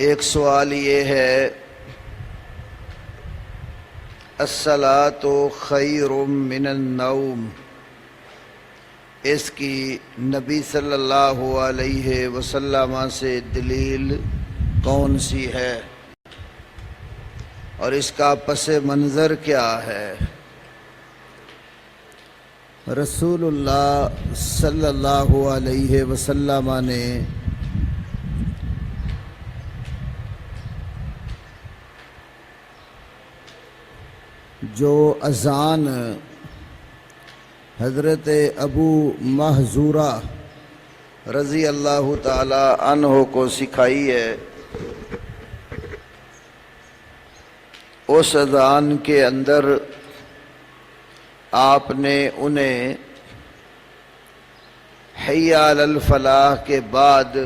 ایک سوال یہ ہے، الصلاۃ خیر من النوم، اس کی نبی صلی اللہ علیہ وسلم سے دلیل کون سی ہے اور اس کا پس منظر کیا ہے؟ رسول اللہ صلی اللہ علیہ وسلم نے جو اذان حضرت ابو محذورہ رضی اللہ تعالی عنہ کو سکھائی ہے، اس اذان کے اندر آپ نے انہیں حی علی الفلاح کے بعد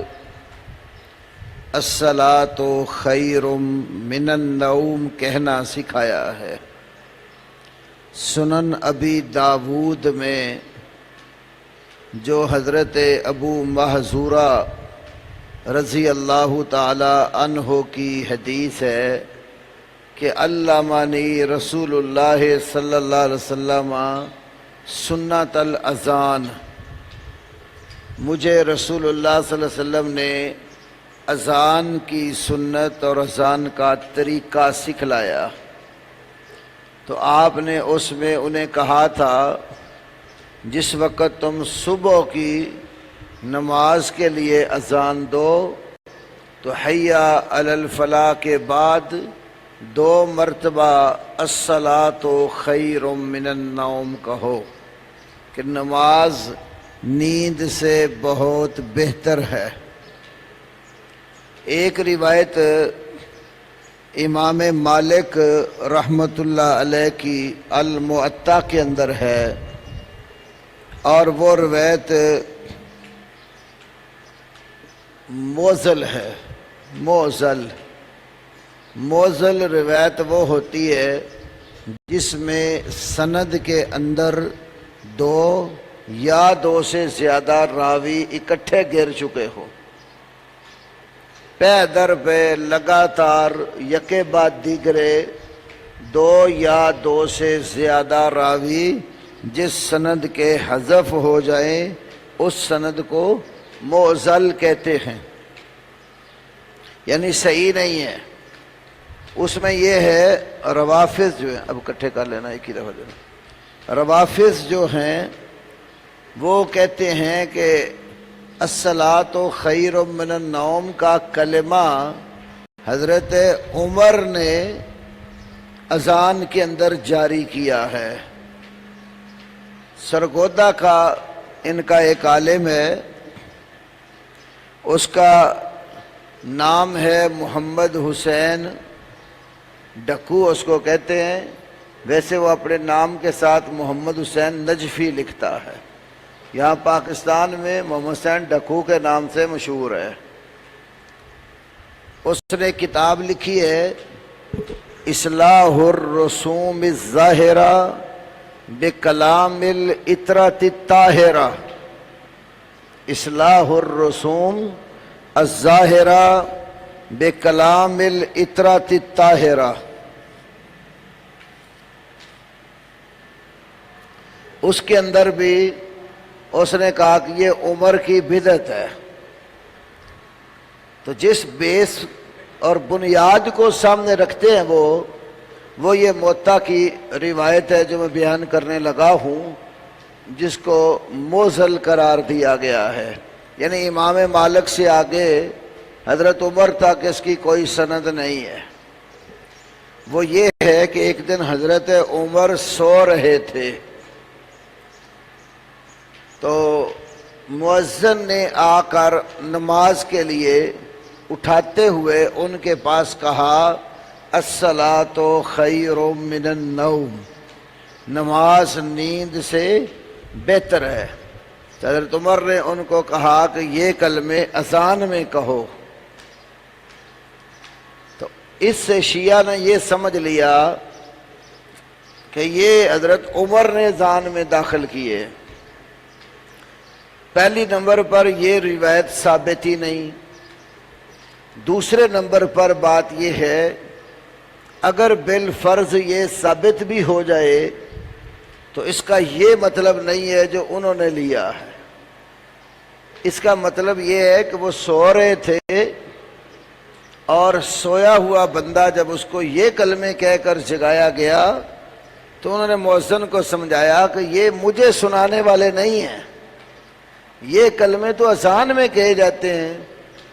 الصلاۃ خیر من النوم کہنا سکھایا ہے۔ سنن ابی داود میں جو حضرت ابو محذورہ رضی اللہ تعالی عنہ کی حدیث ہے کہ علمنی رسول اللہ صلی اللہ علیہ وسلم سنت الاذان، مجھے رسول اللہ صلی اللہ علیہ وسلم نے اذان کی سنت اور اذان کا طریقہ سکھلایا، تو آپ نے اس میں انہیں کہا تھا جس وقت تم صبح کی نماز کے لیے اذان دو تو حی علی الفلاح کے بعد 2 مرتبہ الصلاۃ خیر من النوم کہو کہ نماز نیند سے بہت بہتر ہے۔ ایک روایت امام مالک رحمۃ اللہ علیہ کی الموطا کے اندر ہے، اور وہ روایت موزل ہے۔ موزل روایت وہ ہوتی ہے جس میں سند کے اندر 2 یا 2 سے زیادہ راوی اکٹھے گر چکے ہو، پے در پہ لگاتار یکے بعد دیگرے 2 یا 2 سے زیادہ راوی جس سند کے حذف ہو جائیں اس سند کو معضل کہتے ہیں، یعنی صحیح نہیں ہے۔ اس میں یہ ہے روافظ جو ہیں، اب اکٹھے کر لینا ایک ہی دفعہ دینا، روافظ جو ہیں وہ کہتے ہیں کہ الصلاۃ خیر من النوم کا کلمہ حضرت عمر نے اذان کے اندر جاری کیا ہے۔ سرگودا کا ان کا ایک عالم ہے، اس کا نام ہے محمد حسین ڈکو، اس کو کہتے ہیں، ویسے وہ اپنے نام کے ساتھ محمد حسین نجفی لکھتا ہے، یہاں پاکستان میں محمد حسین ڈکو کے نام سے مشہور ہے۔ اس نے کتاب لکھی ہے اصلاح الرسوم الظاہرہ بکلام العطرۃ الطاہرہ، اصلاح الرسوم الظاہرہ بکلام العطرۃ الطاہرہ۔ اس کے اندر بھی اس نے کہا کہ یہ عمر کی بدعت ہے، تو جس بیس اور بنیاد کو سامنے رکھتے ہیں وہ یہ موطا کی روایت ہے جو میں بیان کرنے لگا ہوں، جس کو موزل قرار دیا گیا ہے، یعنی امام مالک سے آگے حضرت عمر تک اس کی کوئی سند نہیں ہے۔ وہ یہ ہے کہ ایک دن حضرت عمر سو رہے تھے تو مؤذن نے آ کر نماز کے لیے اٹھاتے ہوئے ان کے پاس کہا الصلاۃ خیر من النوم، نماز نیند سے بہتر ہے۔ تو حضرت عمر نے ان کو کہا کہ یہ کلمے اذان میں کہو، تو اس سے شیعہ نے یہ سمجھ لیا کہ یہ حضرت عمر نے اذان میں داخل کیے۔ پہلی نمبر پر یہ روایت ثابت ہی نہیں، دوسرے نمبر پر بات یہ ہے، اگر بالفرض یہ ثابت بھی ہو جائے تو اس کا یہ مطلب نہیں ہے جو انہوں نے لیا ہے۔ اس کا مطلب یہ ہے کہ وہ سو رہے تھے اور سویا ہوا بندہ جب اس کو یہ کلمے کہہ کر جگایا گیا تو انہوں نے مؤذن کو سمجھایا کہ یہ مجھے سنانے والے نہیں ہیں، یہ کلمے تو اذان میں کہے جاتے ہیں،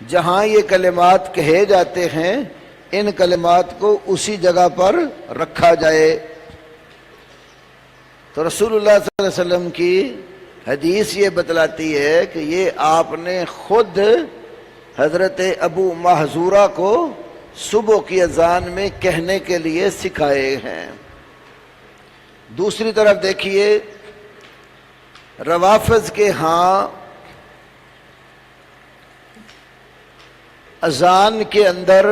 جہاں یہ کلمات کہے جاتے ہیں ان کلمات کو اسی جگہ پر رکھا جائے۔ تو رسول اللہ صلی اللہ علیہ وسلم کی حدیث یہ بتلاتی ہے کہ یہ آپ نے خود حضرت ابو محذورہ کو صبح کی اذان میں کہنے کے لیے سکھائے ہیں۔ دوسری طرف دیکھیے، روافض کے ہاں اذان کے اندر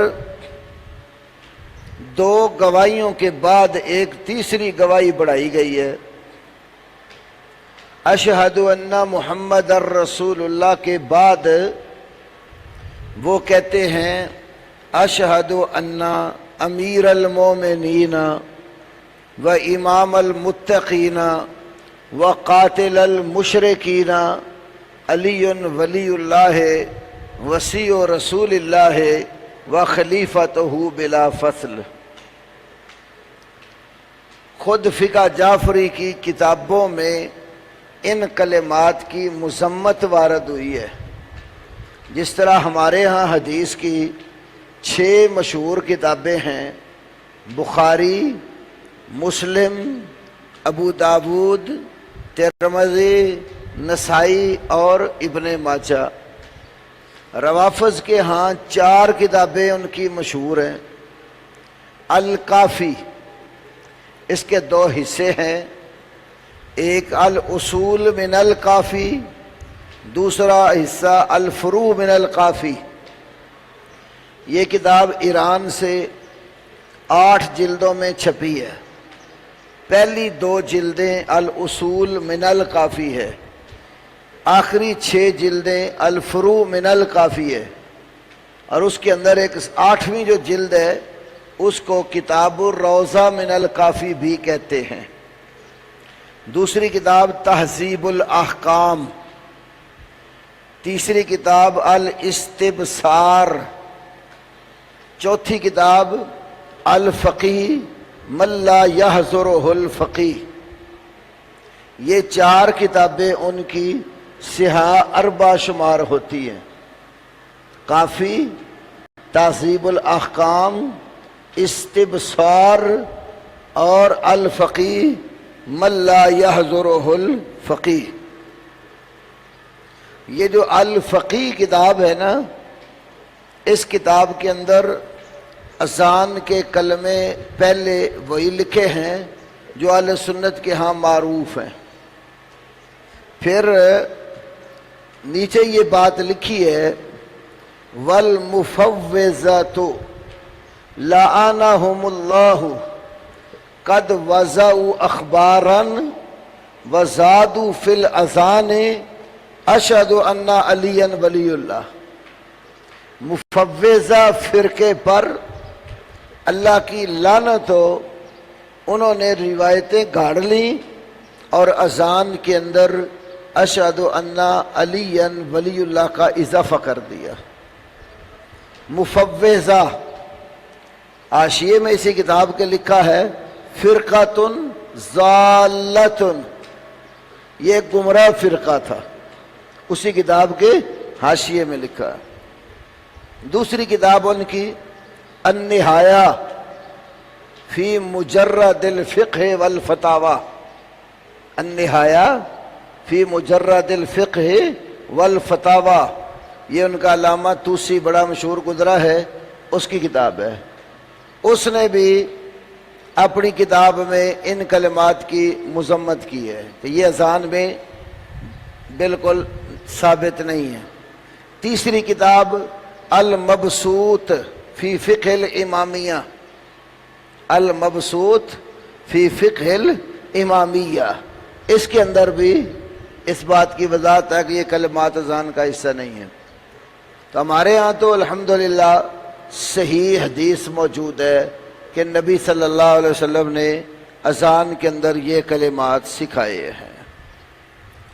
دو گواہیوں کے بعد ایک تیسری گواہی بڑھائی گئی ہے۔ اشہد ان محمد الرسول اللہ کے بعد وہ کہتے ہیں اشہد ان امیر المومنین و امام المتقین و قاتل المشرکین علی ولی اللہ وسیع رسول اللہ و خلیفتہ بلا فصل۔ خود فقہ جعفری کی کتابوں میں ان کلمات کی مذمت وارد ہوئی ہے، جس طرح ہمارے ہاں حدیث کی 6 مشہور کتابیں ہیں، بخاری، مسلم، ابو داود، ترمذی، نسائی اور ابن ماجہ۔ روافض کے ہاں 4 کتابیں ان کی مشہور ہیں۔ الکافی، اس کے 2 حصے ہیں، ایک الاصول من الکافی، دوسرا حصہ الفروع من الکافی۔ یہ کتاب ایران سے 8 جلدوں میں چھپی ہے۔ پہلی 2 جلدیں الاصول من الکافی ہے، آخری 6 جلدیں الفروع من الکافی ہے، اور اس کے اندر ایک 8ویں جو جلد ہے اس کو کتاب الروضہ من الکافی بھی کہتے ہیں۔ دوسری کتاب تہذیب الاحکام، تیسری کتاب الاستبصار، چوتھی کتاب الفقی من لا یحضرہ الفقی۔ یہ 4 کتابیں ان کی صحاح 4 شمار ہوتی ہیں، کافی، تہذیب الاحکام، استبصار اور الفقی من لا یحضرہ الفقی۔ یہ جو الفقی کتاب ہے نا، اس کتاب کے اندر اذان کے کلمے پہلے وہی لکھے ہیں جو اہل سنت کے ہاں معروف ہیں، پھر نیچے یہ بات لکھی ہے والمفوضات لعنہم اللہ قد وضعوا اخبارا وزادوا فی الاذان اشہد ان علی ولی اللہ۔ مفوضہ فرقے پر اللہ کی لعنت ہو، انہوں نے روایتیں گاڑ لیں اور اذان کے اندر اشہد ان علی ولی اللہ کا اضافہ کر دیا۔ مفوضہ، حاشیے میں اسی کتاب کے لکھا ہے فرقۃ ضالۃ، یہ ایک گمراہ فرقہ تھا، اسی کتاب کے حاشیے میں لکھا۔ دوسری کتاب ان کی النہایہ فی مجرد الفقہ والفتاوی، النہایہ فی مجرد الفقہ والفتاوی، یہ ان کا علامہ طوسی بڑا مشہور گزرا ہے، اس کی کتاب ہے۔ اس نے بھی اپنی کتاب میں ان کلمات کی مذمت کی ہے کہ یہ اذان میں بالکل ثابت نہیں ہے۔ تیسری کتاب المبسوط فی فقہ الامامیہ، المبسوط فی فقہ الامامیہ، اس کے اندر بھی اس بات کی وضاحت ہے کہ یہ کلمات اذان کا حصہ نہیں ہے۔ تو ہمارے ہاں تو الحمدللہ صحیح حدیث موجود ہے کہ نبی صلی اللہ علیہ وسلم نے اذان کے اندر یہ کلمات سکھائے ہیں۔